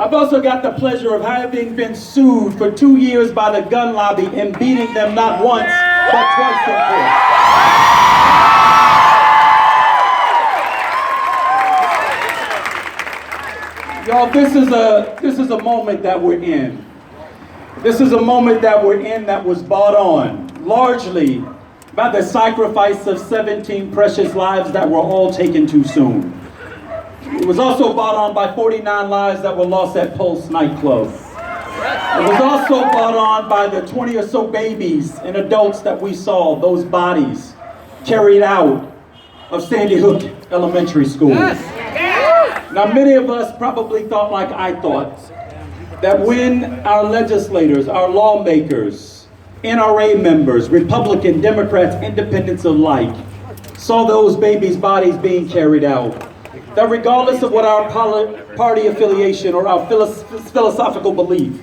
I've also got the pleasure of having been sued for 2 years by the gun lobby and beating them not once, but twice in court. Y'all, this is a moment that we're in. This is a moment that we're in that was bought on largely by the sacrifice of 17 precious lives that were all taken too soon. It was also bought on by 49 lives that were lost at Pulse nightclub. It was also bought on by the 20 or so babies and adults that we saw, those bodies carried out of Sandy Hook Elementary School. Now, many of us probably thought like I thought, that when our legislators, our lawmakers, NRA members, Republican, Democrats, independents alike, saw those babies' bodies being carried out, that regardless of what our party affiliation or our philosophical belief,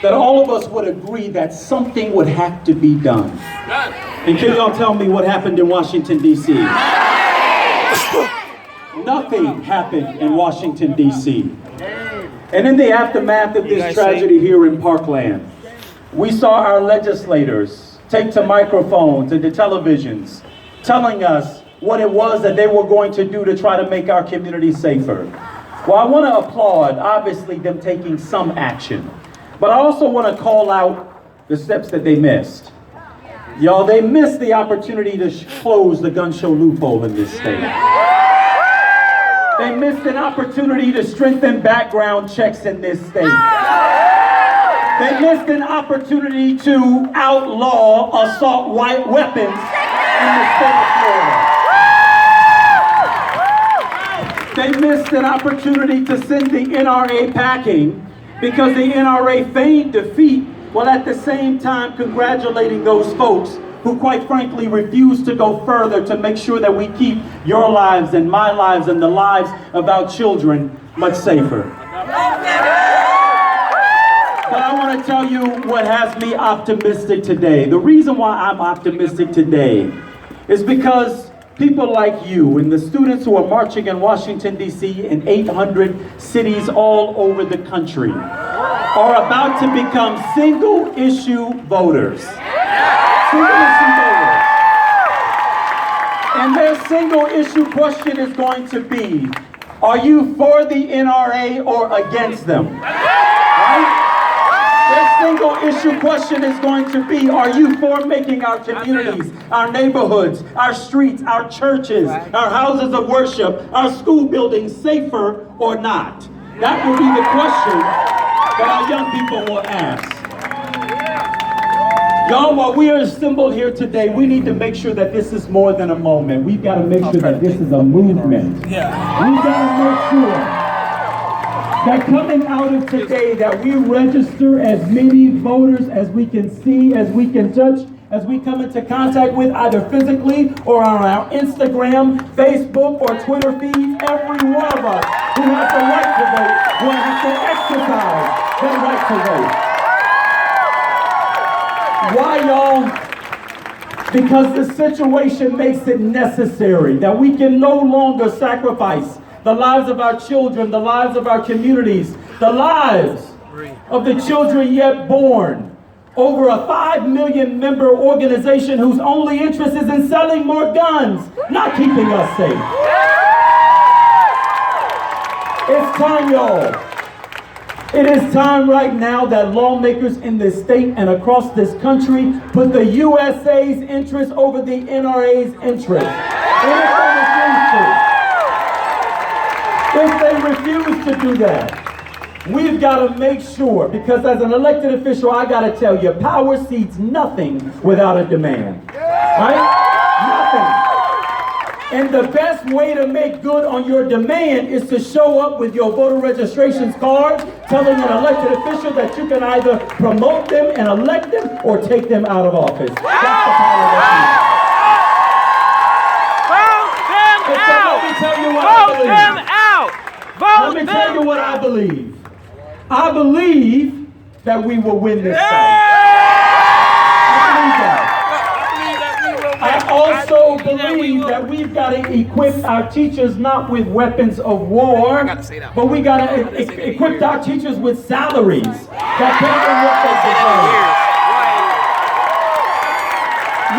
that all of us would agree that something would have to be done. And can y'all tell me what happened in Washington, D.C.? Nothing happened in Washington, D.C. And in the aftermath of this tragedy here in Parkland, we saw our legislators take to microphones and to televisions telling us what it was that they were going to do to try to make our community safer. Well, I want to applaud, obviously, them taking some action. But I also want to call out the steps that they missed. Y'all, they missed the opportunity to close the gun show loophole in this state. They missed an opportunity to strengthen background checks in this state. They missed an opportunity to outlaw assault weapons in the state of Florida. They missed an opportunity to send the NRA packing because the NRA feigned defeat while at the same time congratulating those folks who quite frankly refuse to go further to make sure that we keep your lives and my lives and the lives of our children much safer. But I want to tell you what has me optimistic today. The reason why I'm optimistic today is because people like you and the students who are marching in Washington, D.C. and 800 cities all over the country are about to become single-issue voters. And their single issue question is going to be, are you for the NRA or against them? Right? Their single issue question is going to be, are you for making our communities, our neighborhoods, our streets, our churches, our houses of worship, our school buildings safer or not? That will be the question that our young people will ask. Y'all, while we are assembled here today, we need to make sure that this is more than a moment. We've got to make sure that this is a movement. We've got to make sure that coming out of today that we register as many voters as we can see, as we can touch, as we come into contact with either physically or on our Instagram, Facebook, or Twitter feeds. Every one of us who has the right to vote will have to exercise their right to vote. Why, y'all? Because the situation makes it necessary that we can no longer sacrifice the lives of our children, the lives of our communities, the lives of the children yet born over a 5 million member organization whose only interest is in selling more guns, not keeping us safe. It's time, y'all. It is time right now that lawmakers in this state and across this country put the USA's interest over the NRA's interest. If they refuse to do that, we've got to make sure, because as an elected official, I got to tell you, power seats nothing without a demand. Right? Nothing. And the best way to make good on your demand is to show up with your voter registrations card, telling an elected official that you can either promote them and elect them or take them out of office. That's the power that you have. Let me tell you what I believe. Let me tell you what I believe. I believe that we will win this fight. I I also believe that we've got to equip our teachers not with weapons of war, but we got to equip our teachers with salaries that pay them what they deserve.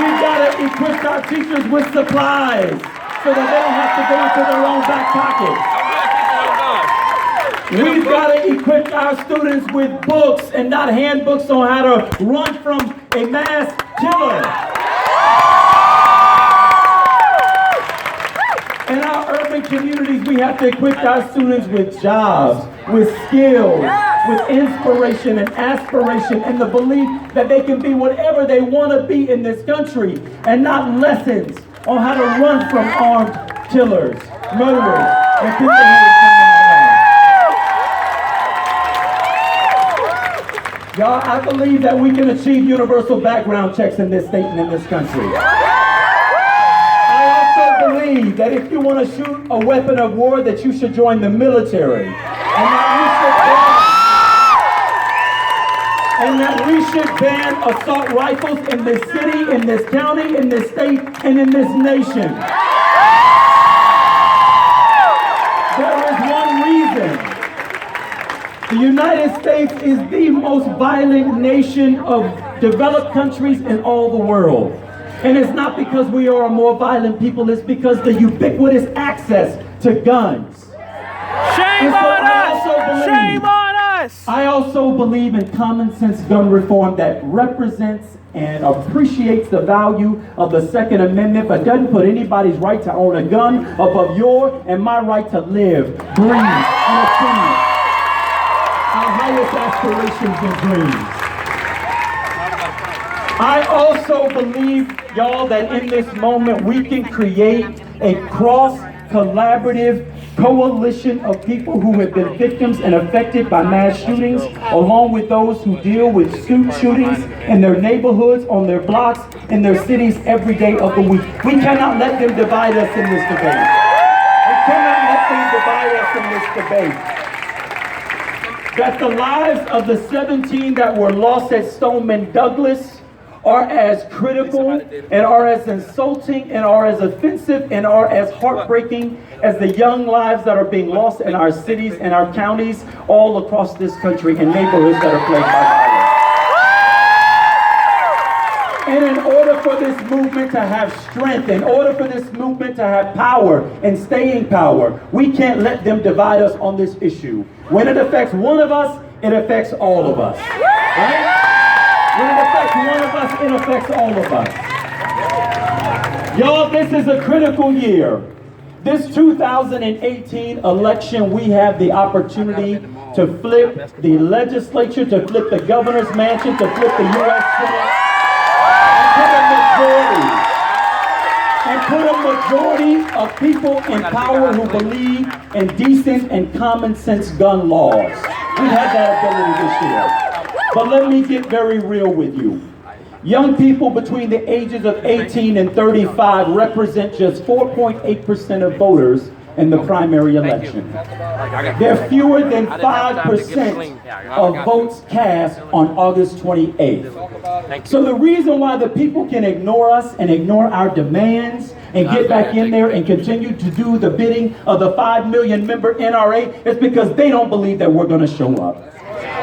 We've got to equip our teachers with supplies so that they don't have to go into their own back pockets. We've got to equip our students with books and not handbooks on how to run from a mass killer. In our urban communities, we have to equip our students with jobs, with skills, with inspiration and aspiration, and the belief that they can be whatever they want to be in this country, and not lessons on how to run from armed killers, murderers, and people who are coming. Y'all, I believe that we can achieve universal background checks in this state and in this country. I also believe that if you want to shoot a weapon of war, that you should join the military. And that we should ban assault rifles in this city, in this county, in this state, and in this nation. There is one reason. The United States is the most violent nation of developed countries in all the world. And it's not because we are a more violent people, it's because the ubiquitous access to guns. Shame on us! Shame on us! I also believe in common sense gun reform that represents and appreciates the value of the Second Amendment, but doesn't put anybody's right to own a gun above your and my right to live, breathe, and achieve our highest aspirations and dreams. I also believe, y'all, that in this moment we can create a cross-collaborative coalition of people who have been victims and affected by mass shootings, along with those who deal with shootings in their neighborhoods, on their blocks, in their cities every day of the week. We cannot let them divide us in this debate. We cannot let them divide us in this debate. That the lives of the 17 that were lost at Stoneman Douglas are as critical and are as insulting and are as offensive and are as heartbreaking as the young lives that are being lost in our cities and our counties all across this country in neighborhoods that are plagued by violence. And in order for this movement to have strength, in order for this movement to have power and staying power, we can't let them divide us on this issue. When it affects one of us, it affects all of us. Right? When it affects one of us, it affects all of us. Y'all, this is a critical year. This 2018 election, we have the opportunity to flip the legislature, to flip the governor's mansion, to flip the U.S. Senate, and put a majority of people in power who believe in decent and common sense gun laws. We had that ability this year. But let me get very real with you. Young people between the ages of 18 and 35 represent just 4.8% of voters in the primary election. They're fewer than 5% of votes cast on August 28th. So the reason why the people can ignore us and ignore our demands and get back in there and continue to do the bidding of the 5 million member NRA is because they don't believe that we're going to show up.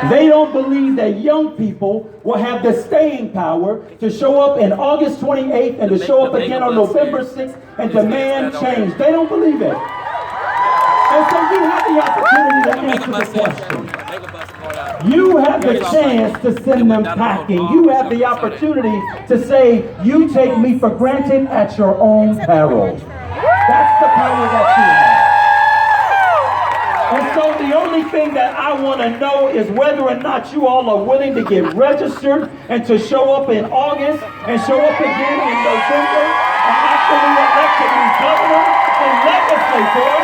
They don't believe that young people will have the staying power to show up in August 28th and to show up again on November 6th and demand change. They don't believe it. And so you have the opportunity to answer the question. You have the chance to send them packing. You have the opportunity to say, you take me for granted at your own peril. That's the power that you have. And so the only thing that I want to know is whether or not you all are willing to get registered and to show up in August and show up again in November and after we elect a new governor and legislator.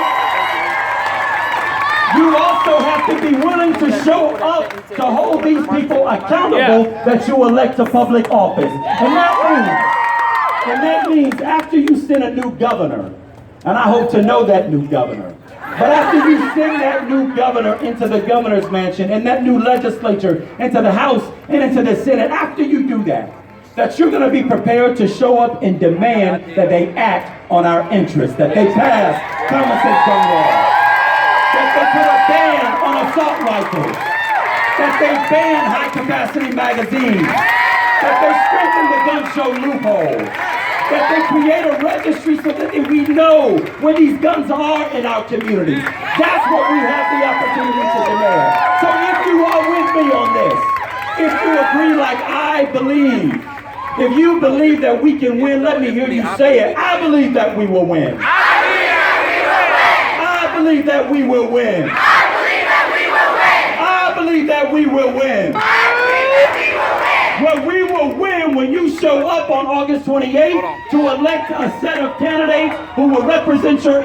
You also have to be willing to show up to hold these people accountable that you elect to public office. And that means after you send a new governor, and I hope to know that new governor, but after you send that new governor into the governor's mansion and that new legislature into the House and into the Senate, after you do that, that you're going to be prepared to show up and demand that they act on our interests, that they pass common sense gun laws, that they put a ban on assault rifles, that they ban high-capacity magazines, that they strengthen the gun show loophole, that they create a registry so that we know where these guns are in our communities. That's what we have the opportunity to demand. So if you are with me on this, if you agree like I believe, if you believe that we can win, let me hear you say it. I believe that we will win. I believe that we will win. I believe that we will win. Well, we will win when you show up on August 28th to elect a set of candidates who will represent your